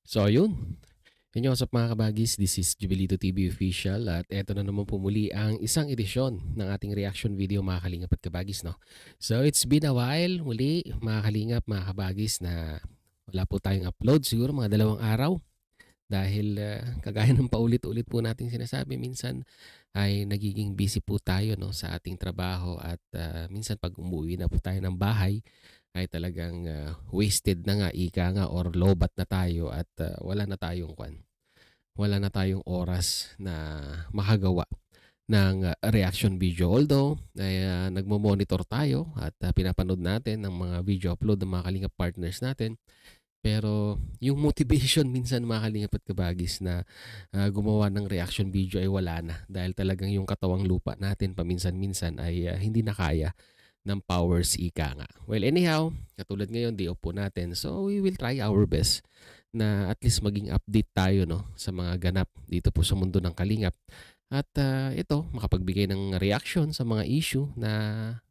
So ayun, yun yung usap mga kabagis, this is Jubilito TV Official at eto na naman po muli ang isang edisyon ng ating reaction video mga kalingap at kabagis. No? So it's been a while muli mga kalingap, mga kabagis na wala po tayong upload, siguro mga 2 araw dahil kagaya ng paulit-ulit po natin sinasabi, minsan ay nagiging busy po tayo no, sa ating trabaho at minsan pag umuwi na po tayo ng bahay ay talagang wasted na nga, ika nga, or lowbat na tayo at wala na tayong oras na makagawa ng reaction video. Although ay nagmo-monitor tayo at pinapanood natin ng mga video upload ng mga kalingap partners natin, pero yung motivation minsan mga kalingap at kabagis na gumawa ng reaction video ay wala na dahil talagang yung katawang lupa natin paminsan-minsan ay hindi na kaya ng powers, ika nga. Well, anyhow, katulad ngayon, day off po natin. So, we will try our best na at least maging update tayo no, sa mga ganap dito po sa mundo ng kalingap. At ito, makapagbigay ng reaction sa mga issue na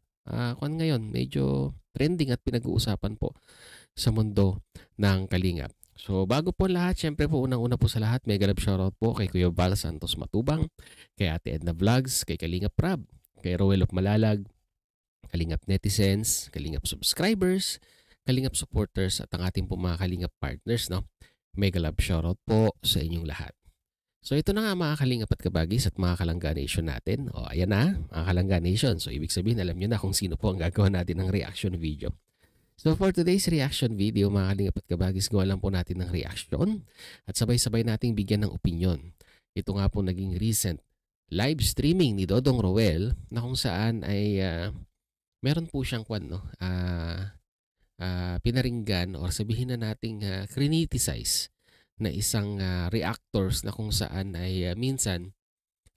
kung ngayon, medyo trending at pinag-uusapan po sa mundo ng kalingap. So, bago po lahat, syempre po, unang-una po sa lahat, mega love shoutout po kay Kuya Val Santos Matubang, kay Ate Edna Vlogs, kay Kalingap Prab, kay Roel of Malalag, Kalingap netizens, Kalingap subscribers, Kalingap supporters at ang ating po mga Kalingap partners. No? Mega love shoutout po sa inyong lahat. So ito na nga mga Kalingap at kabagis at mga Kalangga Nation natin. O ayan na, mga Kalangga Nation. So ibig sabihin alam nyo na kung sino po ang gagawa natin ng reaction video. So for today's reaction video mga Kalingap at kabagis, gawa lang po natin ng reaction at sabay-sabay nating bigyan ng opinion. Ito nga po naging recent live streaming ni Dodong Roel na kung saan ay meron po siyang pinaringgan or sabihin na nating criticize na isang reactors na kung saan ay minsan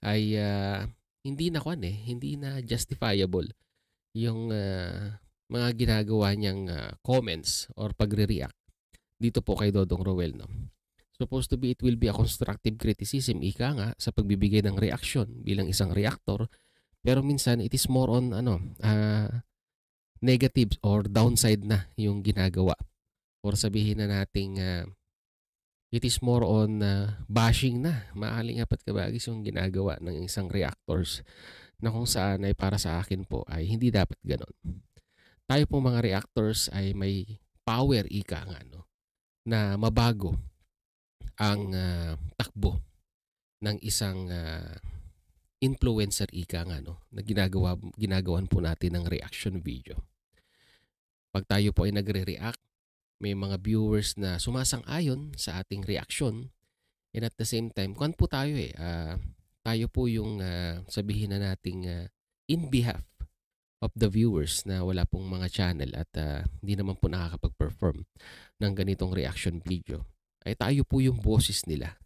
ay hindi na hindi na justifiable yung mga ginagawa niyang comments or pagre-react dito po kay Dodong Roel. No? Supposed to be it will be a constructive criticism, ika nga, sa pagbibigay ng reaction bilang isang reactor. Pero minsan it is more on negative or downside na yung ginagawa. Or sabihin na nating it is more on bashing na, maaling apat kabagis yung ginagawa ng isang reactors na kung saan ay para sa akin po ay hindi dapat ganon. Tayo po mga reactors ay may power, ika nga, no, na mabago ang takbo ng isang influencer, ika nga, no, na ginagawan po natin ng reaction video. Pag tayo po ay nagre-react, may mga viewers na sumasang-ayon sa ating reaction, and at the same time, kung po tayo tayo po yung sabihin na nating in behalf of the viewers na wala pong mga channel at hindi naman po nakakapag-perform ng ganitong reaction video, ay tayo po yung boses nila.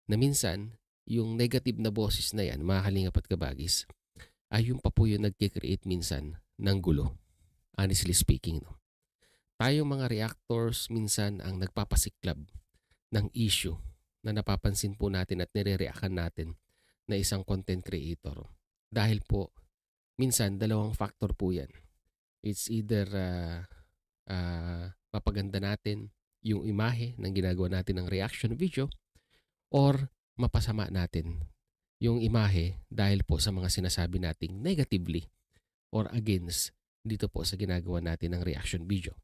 Na minsan, yung negative na boses na yan, mga kalingap at kabagis, ay yung pa po yung nagkikreate minsan ng gulo. Honestly speaking, no? Tayong mga reactors minsan ang nagpapasiklab ng issue na napapansin po natin at nire-reactan natin na isang content creator. Dahil po, minsan, dalawang factor po yan. It's either papaganda natin yung imahe ng ginagawa natin ng reaction video or mapasama natin yung imahe dahil po sa mga sinasabi nating negatively or against dito po sa ginagawa natin ng reaction video.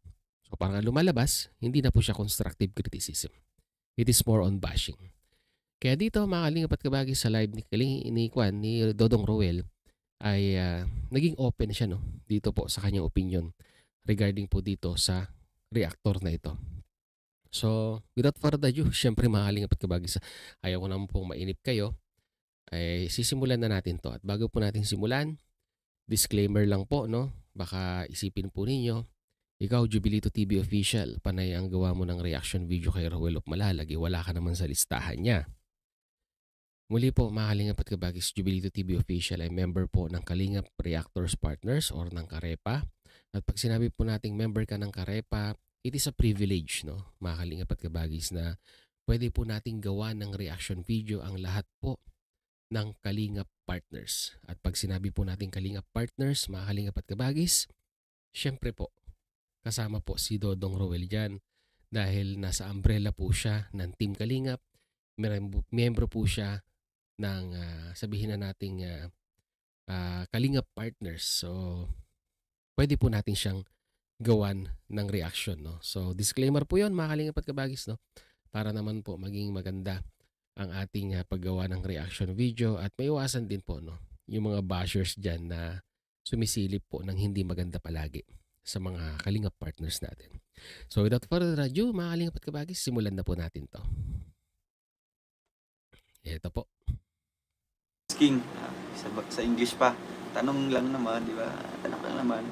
So parang lumalabas, hindi na po siya constructive criticism. It is more on bashing. Kaya dito mga kalingap at kabagi sa live ni Dodong Roel ay naging open siya no, dito po sa kanyang opinion regarding po dito sa reactor na ito. So without further ado, syempre mga kalingap at kabagi, ayaw ko naman pong mainip kayo, ay sisimulan na natin to. At bago po natin simulan, disclaimer lang po, no? Baka isipin po ninyo, ikaw Jubilito TV Official, panay ang gawa mo ng reaction video kay Roel of Malalag, wala ka naman sa listahan niya. Muli po mga Kalingap at kabagis, Jubilito TV Official ay member po ng Kalingap Reactors Partners or ng Karepa. At pag sinabi po nating member ka ng Karepa, it is a privilege, no, mga Kalingap at kabagis, na pwede po nating gawa ng reaction video ang lahat po ng Kalingap Partners. At pag sinabi po natin Kalingap Partners, mga Kalingap at kabagis, syempre po, kasama po si Dodong Roel dyan dahil nasa umbrella po siya ng Team Kalingap. Miyembro po siya ng sabihin na nating Kalingap Partners. So, pwede po natin siyang gawan ng reaction, no? So, disclaimer po 'yon, mga Kalingap at Kabagis, no? Para naman po maging maganda ang ating paggawa ng reaction video at maiwasan din po, no, yung mga bashers diyan na sumisilip po ng hindi maganda palagi sa mga Kalingap partners natin. So, without further ado, mga Kalingap at Kabagis, simulan na po natin 'to. Ito po. King, sa English pa. Tanong lang naman, di ba? Tanong lang naman.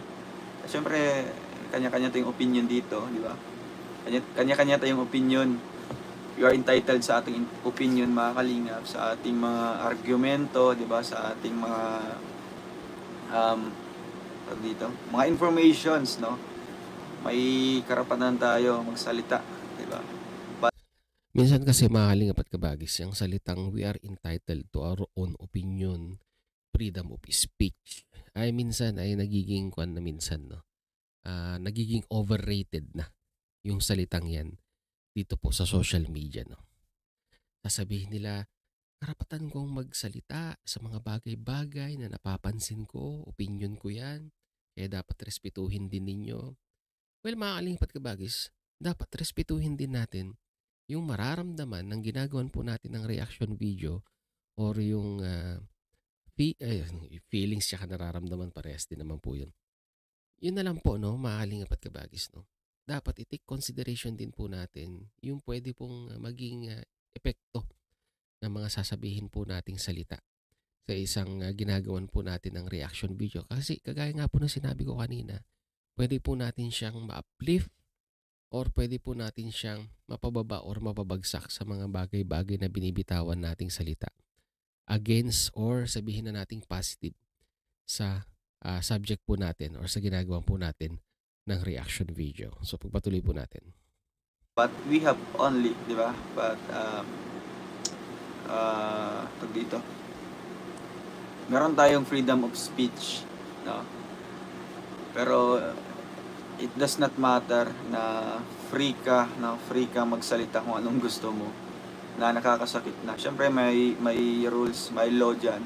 Siyempre, kanya-kanya tayong opinion dito, di ba? Kanya-kanya tayong opinion. You are entitled sa ating opinion, mga Kalingap, sa ating mga argumento, di ba? Sa ating mga dito, mga informations, no? May karapatan tayo magsalita, di ba? Minsan kasi, mga Kalingap at Kabagis, yung salitang we are entitled to our own opinion, freedom of speech, ay minsan ay nagiging no? Nagiging overrated na yung salitang yan dito po sa social media, no? Sasabihin nila, karapatan kong magsalita sa mga bagay-bagay na napapansin ko, opinion ko yan, kaya dapat respetuhin din ninyo. Well, mga Kalingap at Kabagis, dapat respetuhin din natin yung mararamdaman ng ginagawan po natin ng reaction video or yung feelings tsaka nararamdaman, parehas din naman po yun. Yun na lang po, no, mga Kalingap at Kabagis, no? Dapat i-take consideration din po natin yung pwede pong maging epekto ng mga sasabihin po nating salita sa isang ginagawan po natin ng reaction video. Kasi kagaya nga po ng sinabi ko kanina, pwede po natin siyang ma-uplift or pwede po natin siyang mapababa or mapabagsak sa mga bagay-bagay na binibitawan nating salita against or sabihin na nating positive sa subject po natin or sa ginagawa po natin ng reaction video. So, pagpatuloy po natin. But we have only, di ba? But, dito, meron tayong freedom of speech, no? Pero, it does not matter na free ka magsalita kung anong gusto mo na nakakasakit na. Siyempre may rules, may law dyan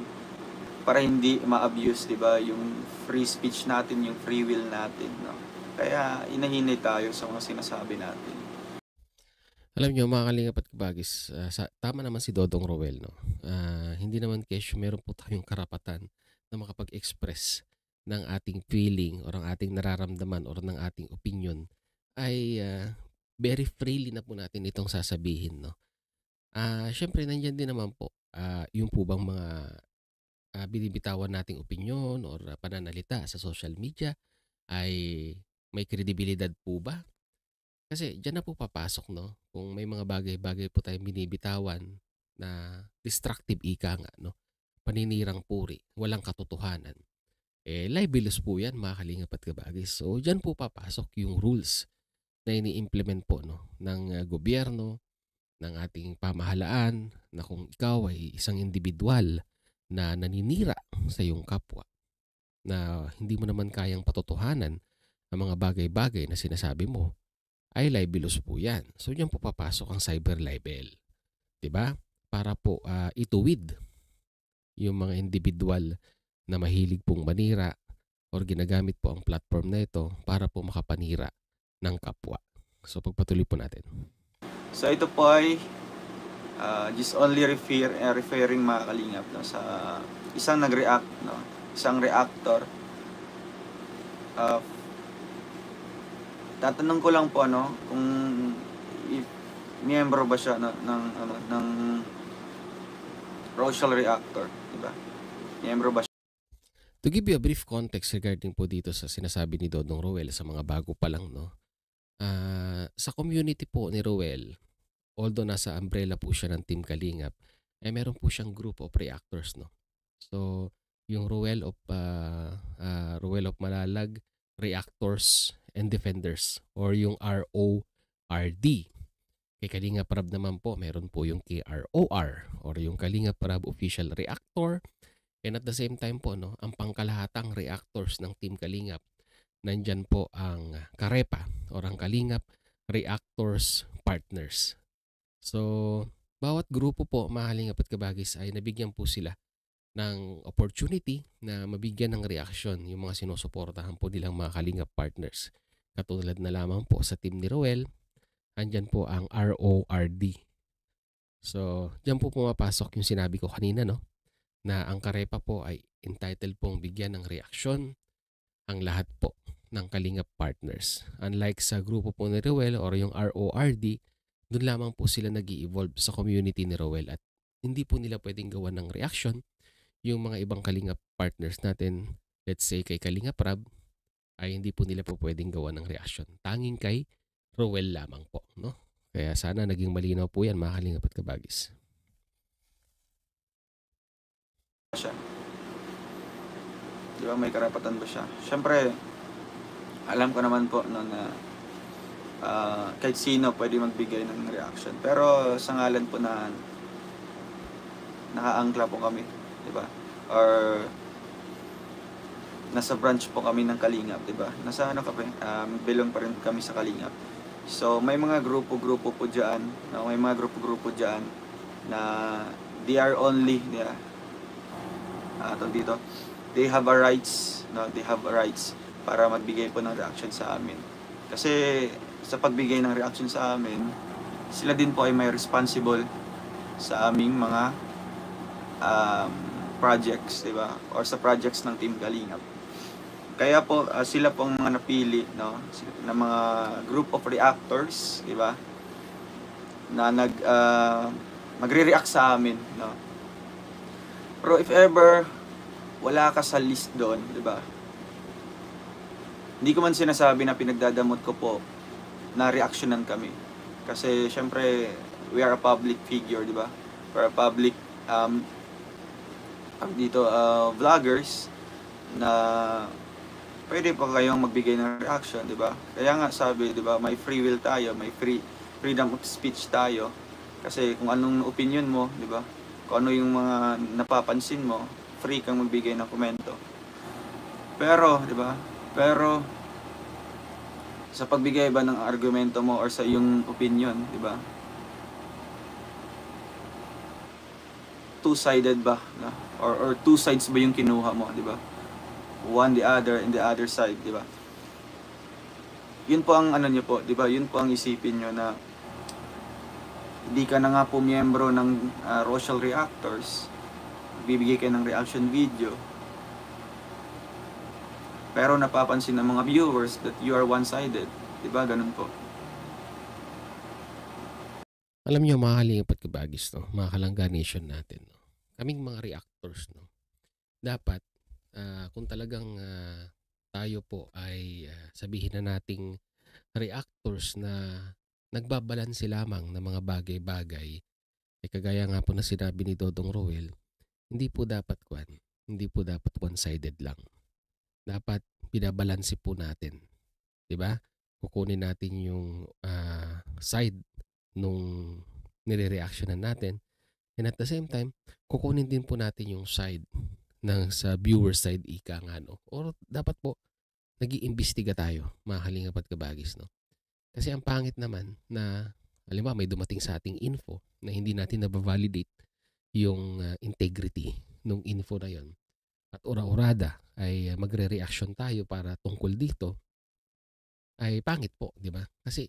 para hindi ma-abuse, di ba, yung free speech natin, yung free will natin, no? Kaya inahinay tayo sa mga sinasabi natin. Alam nyo, mga Kalingap at Kabagis, tama naman si Dodong Roel, no? Hindi naman kesyo meron po tayong karapatan na makapag-express ng ating feeling or ang ating nararamdaman or ng ating opinion ay very freely na po natin itong sasabihin, no? Syempre, nandyan din naman po yung po bang mga binibitawan nating opinion or pananalita sa social media ay may kredibilidad po ba? Kasi dyan na po papasok, no? Kung may mga bagay-bagay po tayong binibitawan na destructive ika nga, no? Paninirang puri, walang katotohanan. Libelous po yan, mga Kalingap at Kabagis. So, dyan po papasok yung rules na ini-implement po, no, ng gobyerno, ng ating pamahalaan, na kung ikaw ay isang individual na naninira sa iyong kapwa, na hindi mo naman kayang patotohanan ang mga bagay-bagay na sinasabi mo, ay libelous po yan. So, dyan po papasok ang cyber libel. Diba? Para po ituwid yung mga individual na mahilig pong manira or ginagamit po ang platform na ito para po makapanira ng kapwa. So, pagpatuloy po natin. So, ito po ay just only referring, mga Kalingap, no, sa isang nag-react, no, isang reactor. Tatanong ko lang po, ano, kung miyembro ba siya ng Rochelle Reactor, di ba? Miyembro ba siya? To give you a brief context regarding po dito sa sinasabi ni Dodong Roel sa mga bago pa lang, no? Sa community po ni Roel, although nasa umbrella po siya ng Team Kalingap, ay meron po siyang group of reactors, no? So, yung Roel of Malalag Reactors and Defenders or yung RORD. Kay Kalingap Rab naman po, meron po yung KROR or yung Kalingap Rab Official Reactor. And at the same time po, no, ang pangkalahatang reactors ng Team Kalingap, nandyan po ang Karepa or ang Kalingap reactors partners. So, bawat grupo po, mga kalingap at kabagis, ay nabigyan po sila ng opportunity na mabigyan ng reaksyon yung mga sinusuportahan po nilang mga kalingap partners. Katulad na lamang po sa team ni Roel, andyan po ang RORD. So, dyan po pumapasok yung sinabi ko kanina, no? Na ang Karepa po ay entitled pong bigyan ng reaksyon ang lahat po ng kalingap partners. Unlike sa grupo po ni Roel or yung RORD, doon lamang po sila nag-i-evolve sa community ni Roel at hindi po nila pwedeng gawan ng reaction. Yung mga ibang kalingap partners natin, let's say kay Kalingap Rab, ay hindi po nila po pwedeng gawan ng reaction. Tanging kay Roel lamang po, no? Kaya sana naging malinaw po yan, mga kalingap at kabagis. Siya. Di ba may karapatan ba siya? Siyempre, alam ko naman po no, na kahit sino pwede magbigay ng reaction. Pero sa ngalan po na nakaangkla po kami, di ba? Or nasa branch po kami ng Kalingap, di ba? Nasa ano kami, belong pa rin kami sa Kalingap. So may mga grupo-grupo po diyan, no? May mga grupo-grupo diyan na they are only dito. They have a rights, no? They have a rights para magbigay po ng reaction sa amin. Kasi sa pagbigay ng reaction sa amin, sila din po ay may responsible sa aming mga projects, di ba? Or sa projects ng Team Kalingap. Kaya po sila pong mga napili, no, na mga group of reactors, di ba? Na magre-react sa amin, no. Pero if ever wala ka sa list doon, di ba? Hindi ko man sinasabi na pinagdadamot ko po na reactionan kami. Kasi syempre we are a public figure, di ba? We're a public vloggers na pwede pa kayong magbigay ng reaction, di ba? Kaya nga sabi, di ba, may free will tayo, may freedom of speech tayo. Kasi kung anong opinion mo, di ba? Kung ano yung mga napapansin mo, free kang magbigay ng komento. Pero, di ba? Pero sa pagbigay ba ng argumento mo or sa iyong opinion, di ba? Two-sided ba? No? Or two sides ba yung kinuha mo, di ba? One the other and the other side, di ba? Yun po ang ano niyo po, di ba? Yun po ang isipin niyo na hindi ka na nga po miyembro ng Rochelle Reactors, bibigay kayo ng reaction video, pero napapansin ng mga viewers that you are one-sided, di ba? Ganun po. Alam niyo, mga kalingap at kabagis, no? Mga Kalangga Nation natin, no? Kaming mga reactors, no? Dapat kung talagang tayo po ay sabihin na nating reactors na nagbabalanse lamang ng mga bagay-bagay, kagaya nga po na sinabi ni Dodong Roel, hindi po dapat one-sided lang. Dapat binabalanse po natin, di ba? Kukunin natin yung side nung nire-reactionan natin, and at the same time, kukunin din po natin yung side sa viewer side, ika nga, no? Or dapat po nag-iimbestiga tayo, mga kalingap at kabagis, no? Kasi ang pangit naman na halimbawa may dumating sa ating info na hindi natin nabavalidate yung integrity ng info na yon at ura-urada ay magre-reaction tayo para tungkol dito, ay pangit po, di ba? Kasi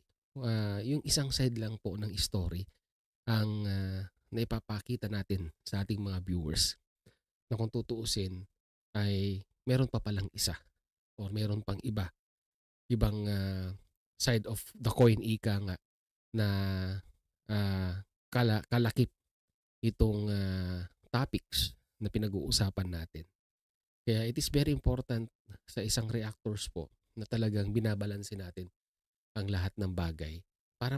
yung isang side lang po ng story ang naipapakita natin sa ating mga viewers, na kung tutuusin ay meron pa palang isa or meron pang ibang side of the coin, ika nga, na kalakip itong topics na pinag-uusapan natin. Kaya it is very important sa isang reactors po na talagang binabalanse natin ang lahat ng bagay para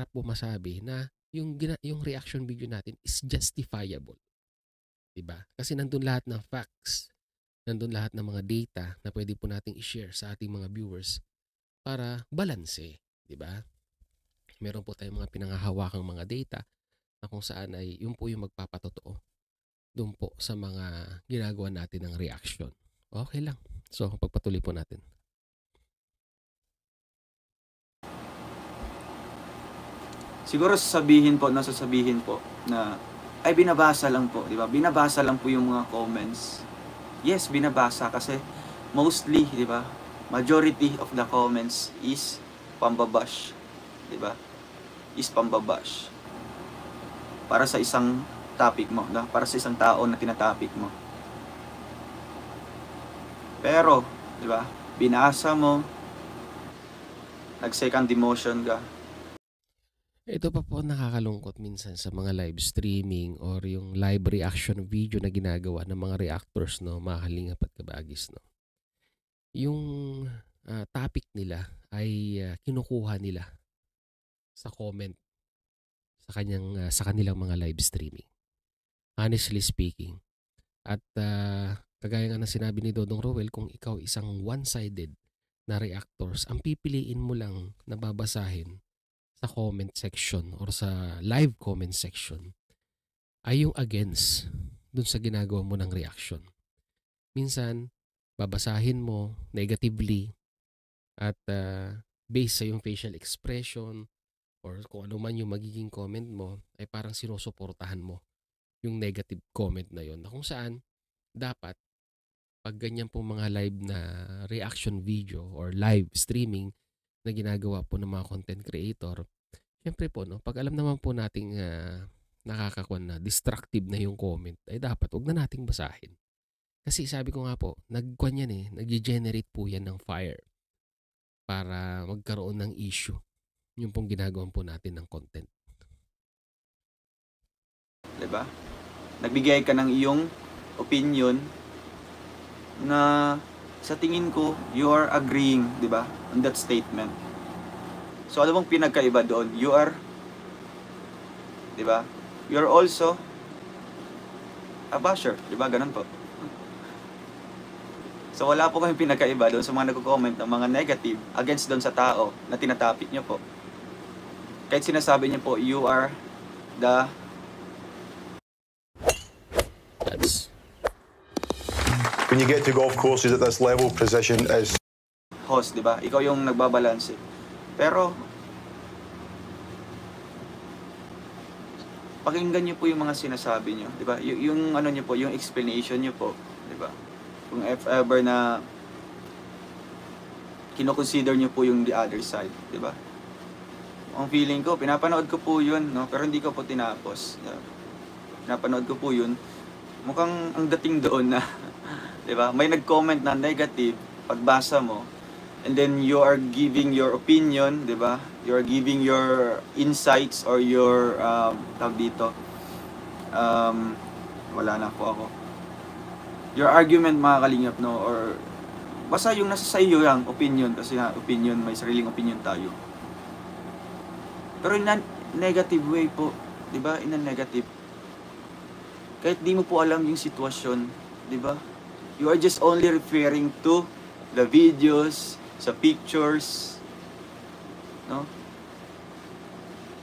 po masabi na yung reaction video natin is justifiable. Diba? Kasi nandun lahat ng facts, nandun lahat ng mga data na pwede po nating i-share sa ating mga viewers para balanse, diba? Meron po tayong mga pinangahawakang mga data na kung saan ay yun po yung magpapatotoo doon po sa mga ginagawa natin ng reaction. Okay lang. So, pagpatuloy po natin. siguro sasabihin po na ay binabasa lang po, di ba? Binabasa lang po yung mga comments. Yes, binabasa kasi mostly, di ba? Majority of the comments is pambabash, di ba? Is pambabash. Para sa isang topic mo, para sa isang tao na tinatopic mo. Pero, di ba? Binasa mo, nag-second emotion ka. Ito pa po nakakalungkot minsan sa mga live streaming or yung live reaction video na ginagawa ng mga reactors, no, mga kalingap at kabagis, no. Yung topic nila ay kinukuha nila sa comment sa kanilang mga live streaming. Honestly speaking. At kagaya nga ng sinabi ni Dodong Rowell, kung ikaw isang one-sided na reactors, ang pipiliin mo lang na babasahin sa comment section or sa live comment section ay yung against dun sa ginagawa mo ng reaction. Minsan, babasahin mo negatively at based sa yung facial expression or kung ano man yung magiging comment mo, ay parang sinusuportahan mo yung negative comment na yon, na kung saan dapat pag ganyan pong mga live na reaction video or live streaming na ginagawa po ng mga content creator, syempre po, no, pag alam naman po nating nakakakuan na destructive na yung comment, ay dapat wag na nating basahin. Kasi sabi ko nga po, nag-generate po yan ng fire para magkaroon ng issue yung pong ginagawa po natin ng content. Diba? Nagbigay ka ng iyong opinion na sa tingin ko, you are agreeing, diba, on that statement. So, ano bang pinagkaiba doon? You are, diba? You're also a basher, diba? Ganun po. So, wala po kayong pinagkaiba doon sa mga nagko-comment ng mga negative against doon sa tao na tinatapik nyo po. Kahit sinasabi nyo po, you are the When you get to golf courses at this level, position is host, di ba? Ikaw yung nagbabalanse. Pero pakinggan niyo po yung mga sinasabi niyo, di ba? Yung ano niyo po, yung explanation niyo po, di ba? Kung if ever na kino-consider niyo po yung the other side, di ba? Ang feeling ko, pinapanood ko po yun, no? Pero hindi ko po tinapos. Pinapanood ko po yun. Mukhang ang dating doon na diba? May nag-comment na negative pagbasa mo, and then you are giving your opinion, diba? You are giving your insights or your tawag dito. Wala na po ako. Your argument, mga kalingap, no, or basta yung nasa sa iyo yung opinion, kasi nga opinion, may sariling opinion tayo. Pero in a negative way po, diba? In a negative. Kahit di mo po alam yung sitwasyon, diba? You are just only referring to the videos, sa pictures, no?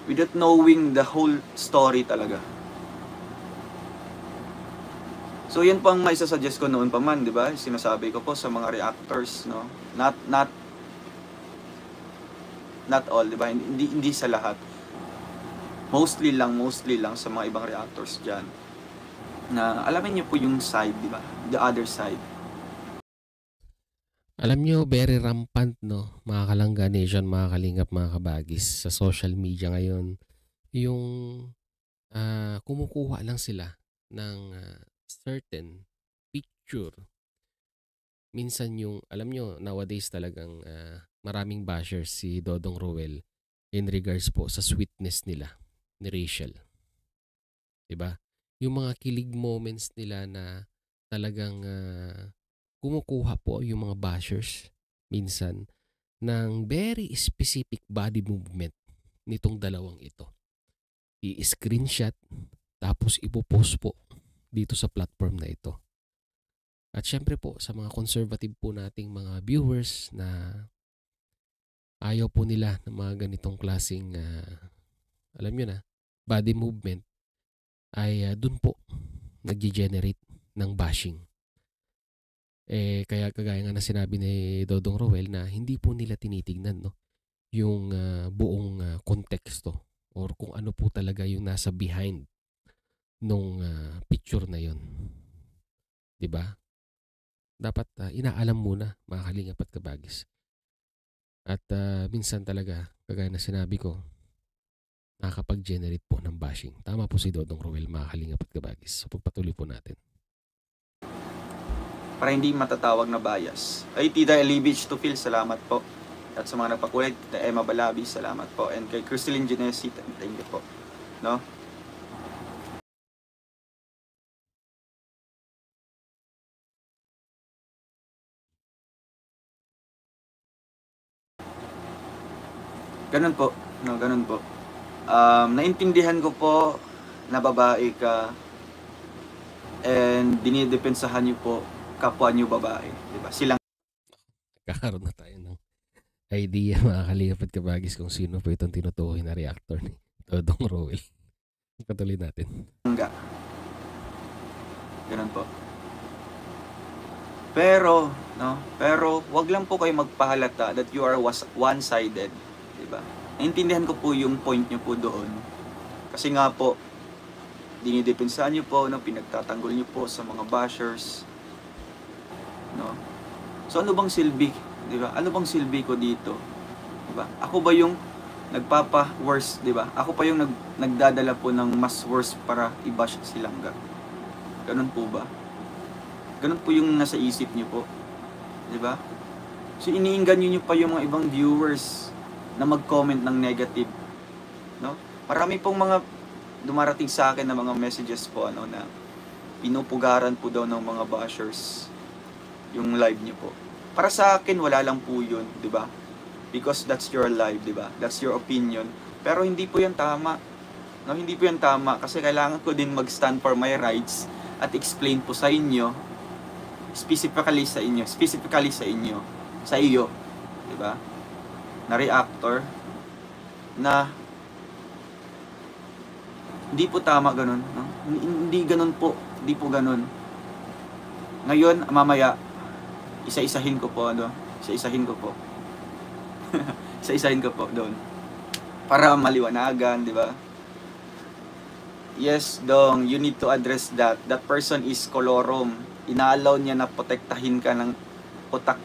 Without knowing the whole story talaga. So yan pang maisasuggest ko noon pa man, di ba? Sinasabi ko po sa mga reactors, no? Not all, di ba? Hindi sa lahat. Mostly lang sa mga ibang reactors diyan. Na alamin niyo po yung side, di ba? The other side. Alam niyo, very rampant, no, mga Kalangga Nation, mga kalingap, mga kabagis, sa social media ngayon, yung kumukuha lang sila ng certain picture. Minsan yung, alam niyo, nowadays talagang maraming bashers si Dodong Rowell in regards po sa sweetness nila ni Rachel. Diba? Yung mga kilig moments nila na talagang kumukuha po yung mga bashers minsan ng very specific body movement nitong dalawang ito. I-screenshot tapos ipopost po dito sa platform na ito. At syempre po sa mga conservative po nating mga viewers na ayaw po nila ng mga ganitong klaseng alam nyo na, body movement, ay dun po nag-generate ng bashing. Kaya kagaya nga na sinabi ni Dodong Rowell na hindi po nila tinitignan, no, yung buong konteksto or kung ano po talaga yung nasa behind nung picture na yun. 'Di ba? Dapat inaalam muna, mga kalingap at kabagis. At minsan talaga, kagaya na sinabi ko, nakakapag-generate po ng bashing. Tama po si Dodong Roel, mga kalingap at kabagis. So pagpatuloy po natin. Para hindi matatawag na bias. Ay, Tita Elibich to Phil, salamat po. At sa mga nagpakulit, Tita Emma Balabi, salamat po. And kay Crystalline Genesi, thank you po. No? Ganun po. No, ganun po. Naintindihan ko po na babae ka and dinidepensahan niyo po kapwa niyo babae. Diba? Silang Kakaroon na tayo ng idea, mga kalingap at kabagis, kung sino po itong tinutukoy na reactor ni Dodong Roel. Patuloy natin. nga. Ganun po. Pero, no? Pero, wag lang po kayo magpahalata that you are one-sided. Diba? Naintindihan ko po yung point nyo po doon. Kasi nga po, dinidepensahan nyo po, no? Pinagtatanggol nyo po sa mga bashers. No? So, ano bang silbi? Diba? Ano bang silbi ko dito? Diba? Ako ba yung nagpapa-worse, diba? Ako pa yung nagdadala po ng mas worse para i-bash si Langga. Ganun po ba? Ganun po yung nasa isip nyo po. Diba? So, iniinggan nyo pa yung mga ibang viewers na mag-comment ng negative. No? Marami pong mga dumarating sa akin na mga messages po na pinupugaran po daw ng mga bashers yung live niyo po. Para sa akin, wala lang po yun, di ba? Because that's your live, di ba? That's your opinion. Pero hindi po yan tama. No, hindi po yan tama kasi kailangan ko din mag-stand for my rights at explain po sa inyo, specifically sa inyo, sa iyo, di ba? Na reactor na hindi po tama ganun, no? Hindi ganun po, hindi po ganun. Ngayon, mamaya isa-isahin ko po isa-isahin ko po doon para maliwanagan, di ba? Yes, Dong, you need to address that. That person is kolorom. Inaalaw niya na protektahin ka ng utak.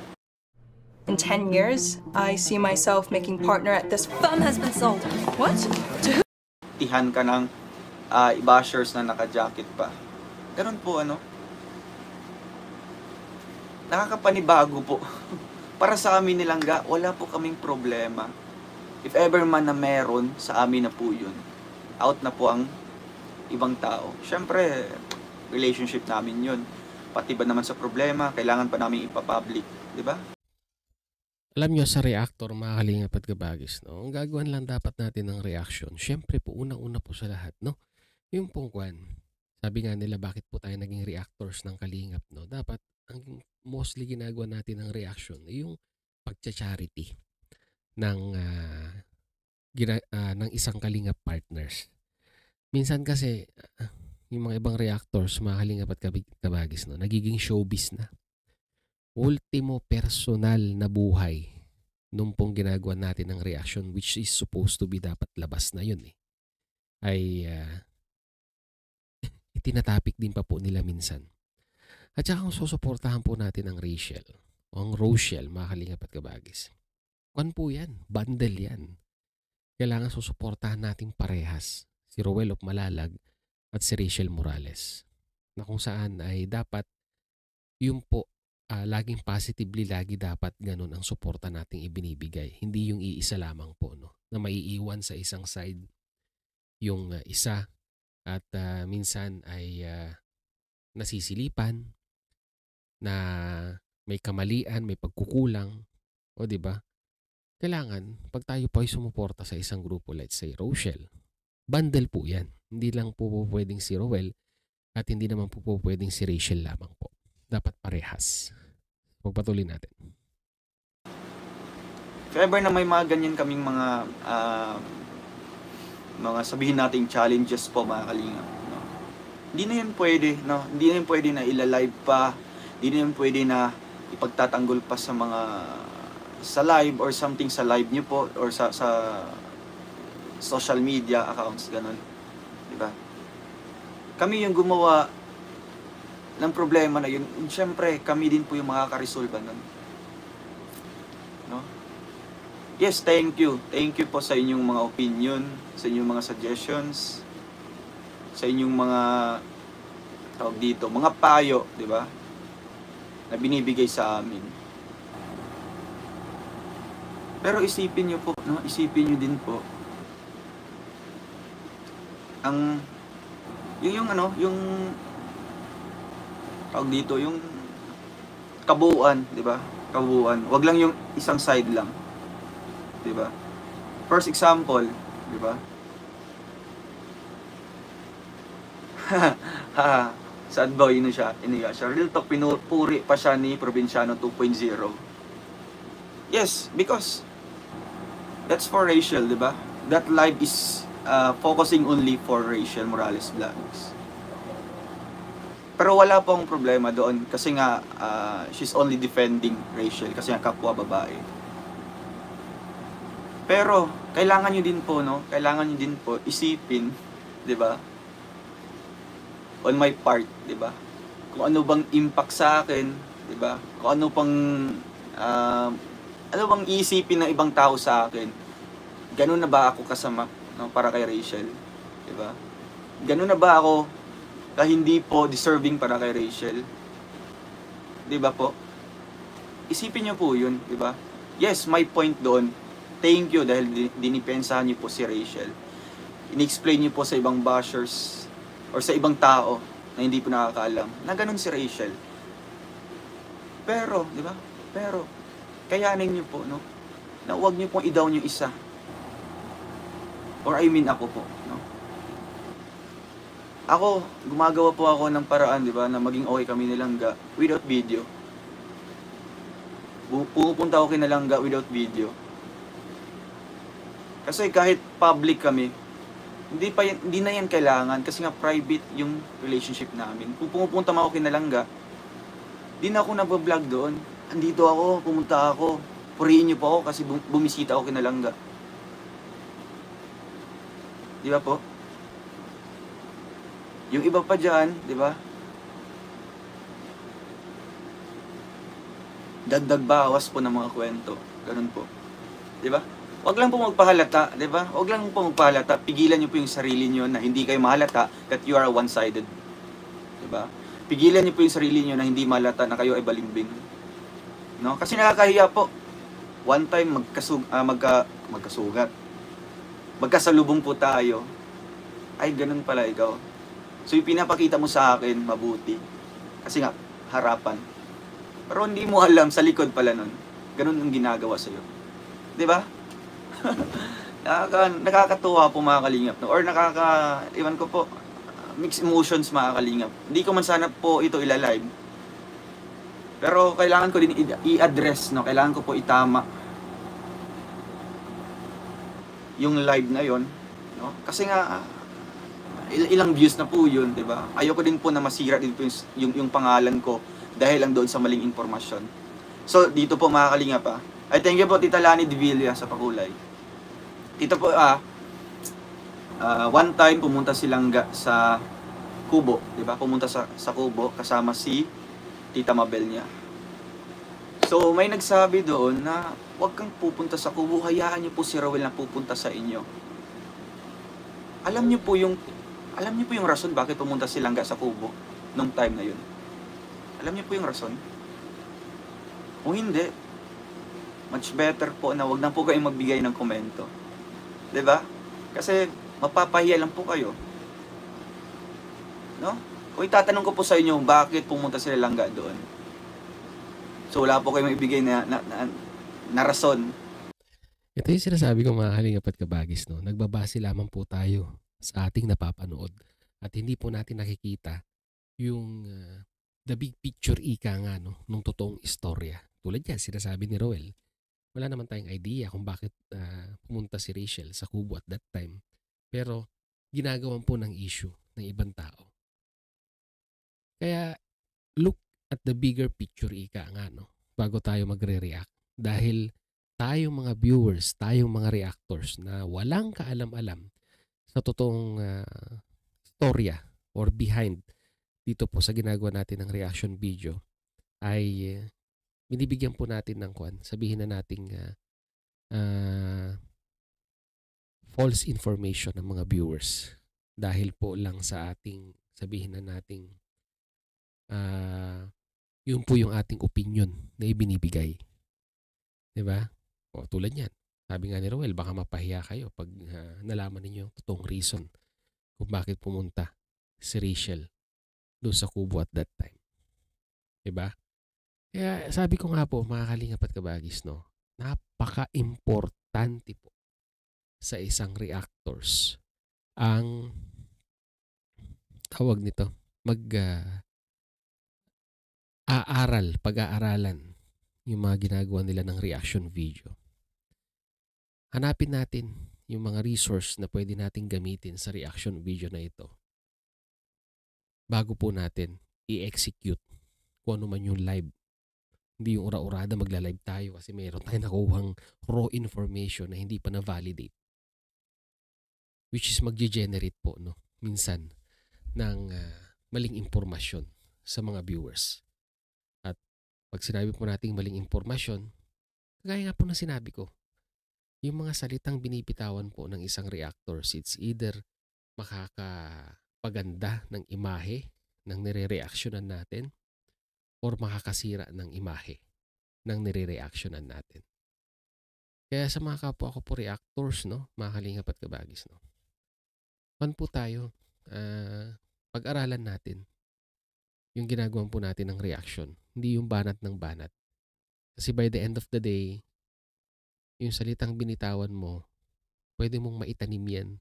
In 10 years, I see myself making partner at this firm has been sold. What? To who? Tihan ka ng bashers na naka-jacket pa. Ganun po, nakakapanibago po. Para sa amin ni Langga, wala po kaming problema. If ever man na meron, sa amin na po yun. Out na po ang ibang tao. Siyempre, relationship namin yun. Pati ba naman sa problema, kailangan pa namin ipapublic. Diba? Alam nyo, sa reactor, mga kalingap at kabagis, no? Ang gagawin lang dapat natin ng reaction, syempre po, unang-una po sa lahat, no? Yung pungkwan. Sabi nga nila, bakit po tayo naging reactors ng kalingap, no? Dapat, ang mostly ginagawa natin ng reaction ay yung pagcha-charity ng isang kalingap partners. Minsan kasi, yung mga ibang reactors, mga kalingap at kabagis, no? Nagiging showbiz na. Ultimo personal na buhay nung pong ginagawa natin ng reaction, which is supposed to be dapat labas na yun ay itinatapik din pa po nila minsan. At saka kung susuportahan po natin ang Rachel o ang Rochelle, mga kalingap at kabagis, kan po yan, bundle yan. Kailangan susuportahan natin parehas, si Roel of Malalag at si Rachel Morales, na kung saan ay dapat yung po laging positively, lagi dapat ganun ang suporta nating ibinibigay. Hindi yung iisa lamang po, no? Na maiiwan sa isang side yung isa at minsan ay nasisilipan, na may kamalian, may pagkukulang. O di ba? Kailangan, pag tayo pa ay sumuporta sa isang grupo, let's say Rochelle, bundle po yan. Hindi lang po pwedeng si Roel at hindi naman po pwedeng si Rachel lamang po. Dapat parehas. Pagpatuloy natin. If ever na may mga ganyan kaming mga sabihin nating challenges po, mga kalingap, no? Hindi na yan pwede, no? Hindi na yan pwede na ila-live pa. Hindi na yan pwede na ipagtatanggol pa sa mga sa live or something sa live nyo po or sa social media accounts, ganun. Diba? Kami yung gumawa ng problema na yun. Siyempre, kami din po yung makakaresolve nun. No? Yes, thank you. Thank you po sa inyong mga opinion, sa inyong mga suggestions, sa inyong mga tawag dito, mga payo, di ba? Na binibigay sa amin. Pero isipin niyo po, no? Isipin niyo din po ang yung tawag dito, yung kabuuan, di ba? Kabuuan. Wag lang yung isang side lang. Di ba? First example, di ba? Sad boy siya. Real talk, pinupuri pa siya ni Provinciano 2.0. Yes, because that's for Rachel, di ba? That live is focusing only for Rachel Morales Vlogs. Pero wala pong problema doon kasi nga she's only defending Rachel kasi nga kapwa babae. Pero kailangan niyo din po, no? Kailangan niyo din po isipin, 'di ba? On my part, 'di ba? Kung ano bang impact sa akin, 'di ba? Kung ano pang ano bang iisipin ng ibang tao sa akin. Ganun na ba ako kasama, no, para kay Rachel, 'di ba? Ganun na ba ako hindi po deserving para kay Rachel? 'Di ba po? Isipin niyo po 'yun, 'di ba? Yes, my point doon. Thank you dahil dinipensahan niyo po si Rachel. In-explain niyo po sa ibang bashers or sa ibang tao na hindi po nakakaalam na ganun si Rachel. Pero, 'di ba? Pero kayanin niyo po, no? Na huwag niyo pong i-down yung isa. Or I mean ako po, no? Ako, gumagawa po ako ng paraan, 'di ba, na maging okay kami ni Langga without video. Pupunta ako kina Langga without video. Kasi kahit public kami, hindi na yan kailangan kasi nga private yung relationship namin. Kung pumupunta man ako kina Langga, di na ako nagbo-vlog doon. Andito ako, pumunta ako. Purihin niyo po ako kasi bumisita ako kina Langga. Di ba po? Yung iba pa dyan, di ba? Dagdag bawas po ng mga kwento. Ganun po. Di ba? Huwag lang po magpahalata, di ba? Huwag lang po magpahalata. Pigilan niyo po yung sarili niyo na hindi kayo mahalata that you are one-sided. Di ba? Pigilan niyo po yung sarili niyo na hindi mahalata na kayo ay balimbing. No? Kasi nakakahiya po. One time magkasugat. Magkasalubong po tayo. Ay, ganun pala ikaw. So, yung pinapakita mo sa akin, mabuti. Kasi nga, harapan. Pero hindi mo alam, sa likod pala nun. Ganun ang ginagawa sa'yo. Di ba? Nakakatuwa po mga kalingap. No? Or iwan ko po, mixed emotions mga kalingap. Hindi ko man sana po ito ilalive. Pero kailangan ko din i-address, no? Kailangan ko po itama yung live na yon, no? Kasi nga, ilang views na po yun, di ba? Ayoko din po na masira din po yung pangalan ko dahil lang doon sa maling impormasyon. So, dito po mga kalingap ay thank you po Tita Lani de Villa sa pakulay. Dito po one time pumunta silang sa Kubo, di ba? Pumunta sa Kubo kasama si Tita Mabel niya. So, may nagsabi doon na huwag kang pupunta sa Kubo, hayaan niyo po si Rowel na pupunta sa inyo. Alam niyo po yung rason bakit pumunta si Langga sa Kubo nung time na yun. Alam niyo po yung rason? Kung hindi, much better po na wag na po kayong magbigay ng komento. 'Di ba? Kasi mapapahiya lang po kayo. No? Kung itatanong ko po sa inyo bakit pumunta sila Langga doon. So wala po kayong ibigay na rason. Ito yung sinasabi ko mga kalingap at kabagis, no? Nagbabase lamang po tayo sa ating napapanood at hindi po natin nakikita yung the big picture ika nga, no? Nung totoong istorya. Tulad yan, sinasabi ni Roel. Wala naman tayong idea kung bakit pumunta si Rachel sa Kubo at that time. Pero ginagawan po ng issue ng ibang tao. Kaya look at the bigger picture ika nga, no? Bago tayo magre-react. Dahil tayong mga viewers, tayong mga reactors na walang kaalam-alam sa totoong storya or behind dito po sa ginagawa natin ng reaction video ay binibigyan po natin ng sabihin na nating false information ng mga viewers dahil po lang sa ating sabihin na nating yun po yung ating opinion na ibinibigay. Diba? O tulad yan. Sabi nga ni Roel, baka mapahiya kayo pag nalaman ninyo yung totoong reason kung bakit pumunta si Rachel doon sa kubo at that time. Diba? Kaya sabi ko nga po, mga kalingap at kabagis, no, napaka-importante po sa isang reactors ang tawag nito, pag-aaralan yung mga ginagawa nila ng reaction video. Hanapin natin yung mga resource na pwede nating gamitin sa reaction video na ito bago po natin i-execute kung ano man yung live. Hindi yung ura-urada magla-live tayo kasi mayroon tayong nakuhang raw information na hindi pa na-validate. Which is magge-generate po, no, minsan ng maling impormasyon sa mga viewers. At pag sinabi po nating maling impormasyon, kagaya nga po na sinabi ko, yung mga salitang binibitawan po ng isang reactors, it's either makakapaganda ng imahe ng nire-reactionan natin or makakasira ng imahe ng nire-reactionan natin. Kaya sa mga kapwa ko po reactors, no, mga kalingap at kabagis, no, po tayo, pag-aralan natin yung ginagawa po natin ng reaction, hindi yung banat ng banat. Kasi by the end of the day, yung salitang binitawan mo, pwede mong maitanim yan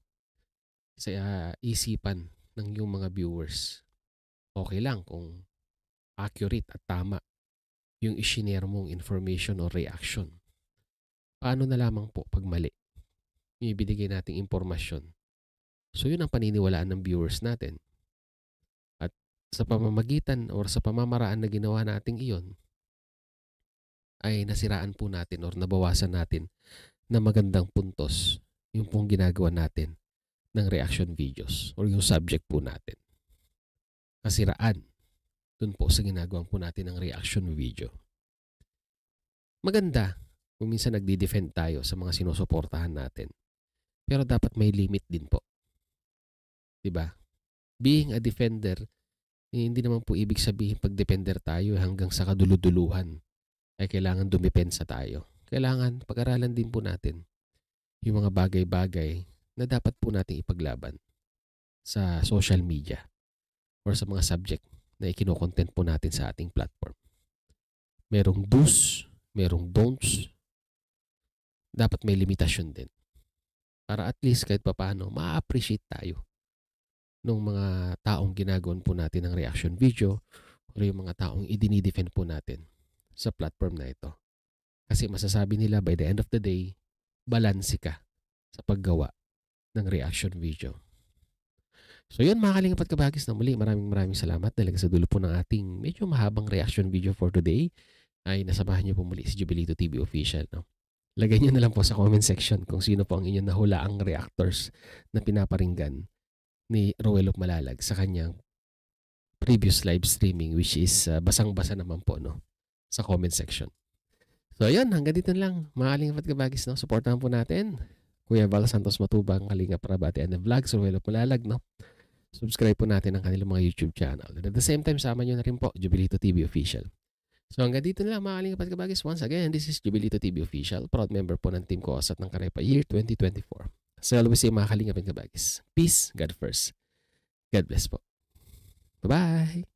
sa isipan ng yung mga viewers. Okay lang kung accurate at tama yung isinare mong information or reaction. Paano na lamang po pag mali yung ibinigay nating impormasyon? So yun ang paniniwalaan ng viewers natin. At sa pamamagitan or sa pamamaraan na ginawa nating iyon, ay nasiraan po natin or nabawasan natin na magandang puntos yung pong ginagawa natin ng reaction videos or yung subject po natin. Nasiraan dun po sa ginagawa po natin ng reaction video. Maganda kung minsan nagdi-defend tayo sa mga sinusuportahan natin. Pero dapat may limit din po. Diba? Being a defender, hindi naman po ibig sabihin pag-defender tayo hanggang sa kaduluduluhan ay kailangan dumipensa tayo. Kailangan pag-aralan din po natin yung mga bagay-bagay na dapat po natin ipaglaban sa social media or sa mga subject na ikino-content po natin sa ating platform. Merong do's, merong don'ts. Dapat may limitasyon din. Para at least kahit papaano, ma-appreciate tayo ng mga taong ginagawan po natin ng reaction video o yung mga taong idinidefend po natin sa platform na ito. Kasi masasabi nila by the end of the day, balanse ka sa paggawa ng reaction video. So yun mga kalingap at kabagis, na muli maraming salamat dahil sa dulo po ng ating medyo mahabang reaction video for today ay nasamahan niyo po muli si Jovelito TV Official. No? Lagay niyo na lang po sa comment section kung sino po ang inyong nahulaang reactors na pinaparinggan ni Roel Malalag sa kanyang previous live streaming, which is basang-basa naman po, no, sa comment section. So ayun, hanggang dito lang mga kalingap at kabagis, no? Supportahan po natin Kuya Val Santos Matubang, Kalingap Rabati and the Vlogs, Roel Malalag, no? Subscribe po natin ang kanilang mga YouTube channel. And at the same time, sama nyo na rin po Jovelito TV Official. So hanggang dito na lang mga kalingap at kabagis. Once again, this is Jovelito TV Official, proud member po ng Team Koasat ng Karepa Year 2024. So always say mga kalingap at kabagis, peace, God first. God bless po. Bye-bye!